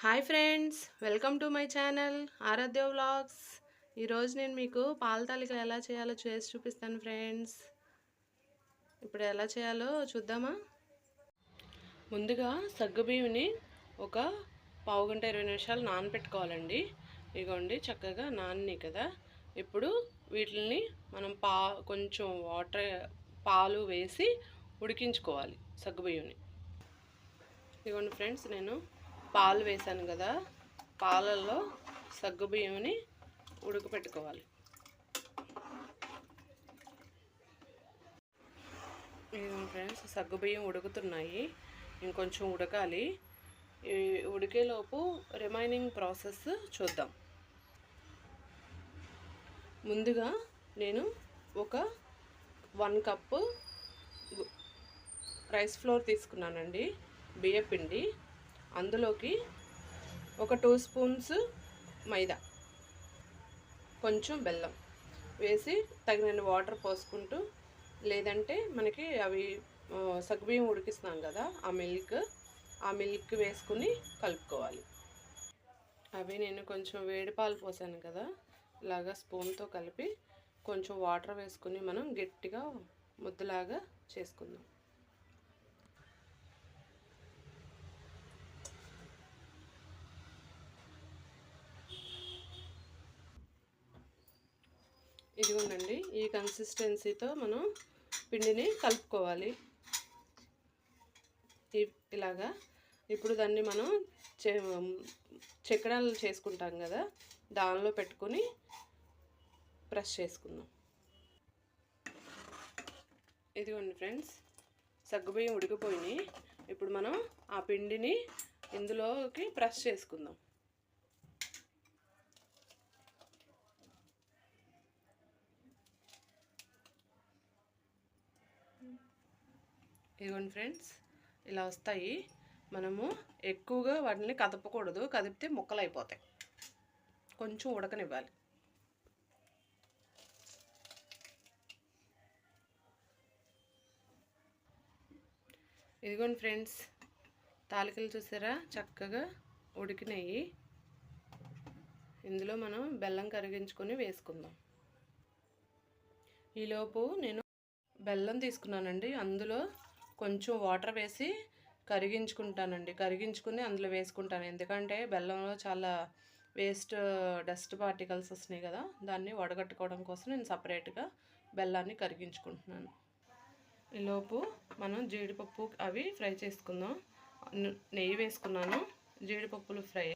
Hi friends, welcome to my channel Aradhya vlogs. ఈరోజు నేను మీకు పాల తాలికలు ఎలా చేయాలో చేసి చూపిస్తాను ఫ్రెండ్స్. ఇప్పుడు ఎలా చేయాలో చూద్దామా. ముందుగా సగ్గుబియ్యంని ఒక పావు గంట 20 నిమిషాలు నానబెట్టుకోవాలండి. ఇదిగోండి, చక్కగా నాని కదా. ఇప్పుడు వీటిని మనం కొంచెం పాలు వేసి ఉడికించుకోవాలి సగ్గుబియ్యంని. ఇదిగోండి ఫ్రెండ్స్, నేను పాలు వేసాను కదా, పాలల్లో సగ్గుబియ్యంని ఉడకపెట్టుకోవాలి. ఫ్రెండ్స్, సగ్గుబియ్యం ఉడుకుతున్నాయి, ఇంకొంచెం ఉడకాలి. ఉడికేలోపు రిమైనింగ్ ప్రాసెస్ చూద్దాం. ముందుగా నేను ఒక 1 కప్పు రైస్ ఫ్లోర్ తీసుకున్నానండి, బియ్యపిండి. అందులోకి ఒక 2 స్పూన్స్ మైదా, కొంచెం బెల్లం వేసి తగినన్ని వాటర్ పోసుకుంటూ, లేదంటే మనకి అవి సగ్గుబియ్యం ఉడికిస్తున్నాం కదా, ఆ మిల్క్ వేసుకుని కలుపుకోవాలి. అవి నేను కొంచెం వేడి పాలు పోసాను కదా, ఇలాగా స్పూన్తో కలిపి కొంచెం వాటర్ వేసుకుని మనం గట్టిగా ముద్దలాగా చేసుకుందాం. ఇదిగోనండి, ఈ కన్సిస్టెన్సీతో మనం పిండిని కలుపుకోవాలి ఇలాగా. ఇప్పుడు దాన్ని మనం చక్రాలు చేసుకుంటాం కదా, దానిలో పెట్టుకొని ప్రెస్ చేసుకుందాం. ఇదిగోండి ఫ్రెండ్స్, సగ్గుబియ్యం ఉడికిపోయినాయి. ఇప్పుడు మనం ఆ పిండిని ఇందులోకి ప్రెస్ చేసుకుందాం. ఇదిగోండి ఫ్రెండ్స్, ఇలా వస్తాయి. మనము ఎక్కువగా వాటిని కదపకూడదు, కదిపితే ముక్కలు అయిపోతాయి. కొంచెం ఉడకనివ్వాలి. ఇదిగోండి ఫ్రెండ్స్, తాలికలు చూసారా, చక్కగా ఉడికినాయి. ఇందులో మనం బెల్లం కరిగించుకొని వేసుకుందాం. ఈలోపు నేను బెల్లం తీసుకున్నానండి, అందులో కొంచెం వాటర్ వేసి కరిగించుకుని అందులో వేసుకుంటాను. ఎందుకంటే బెల్లంలో చాలా డస్ట్ పార్టికల్స్ వస్తున్నాయి కదా, దాన్ని వడగట్టుకోవడం కోసం నేను సపరేట్గా బెల్లాన్ని కరిగించుకుంటున్నాను. ఈలోపు మనం జీడిపప్పు అవి ఫ్రై చేసుకుందాం. నెయ్యి వేసుకున్నాను, జీడిపప్పులు ఫ్రై.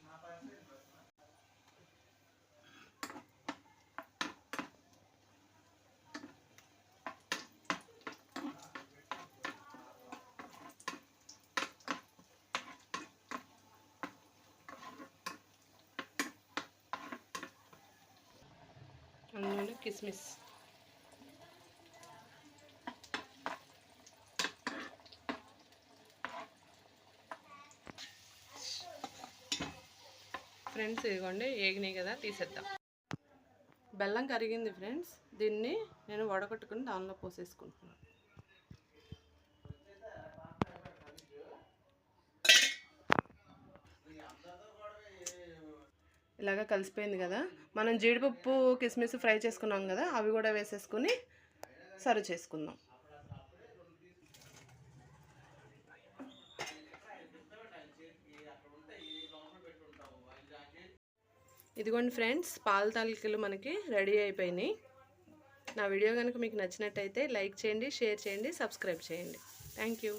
అందులో కిస్మిస్, ఫ్రెండ్స్ ఇదిగోండి, ఏగినాయి కదా, తీసేద్దాం. బెల్లం కరిగింది ఫ్రెండ్స్, దీన్ని నేను వడగట్టుకుని దానిలో పోసేసుకుంటున్నాను. ఇలాగా కలిసిపోయింది కదా, మనం జీడిపప్పు కిస్మిస్ ఫ్రై చేసుకున్నాం కదా, అవి కూడా వేసేసుకుని సర్వ్ చేసుకుందాం. ఇదిగోండి ఫ్రెండ్స్, పాల తాలికలు మనకి రెడీ అయిపోయినాయి. నా వీడియో కనుక మీకు నచ్చినట్టయితే లైక్ చేయండి, షేర్ చేయండి, సబ్స్క్రైబ్ చేయండి. Thank you.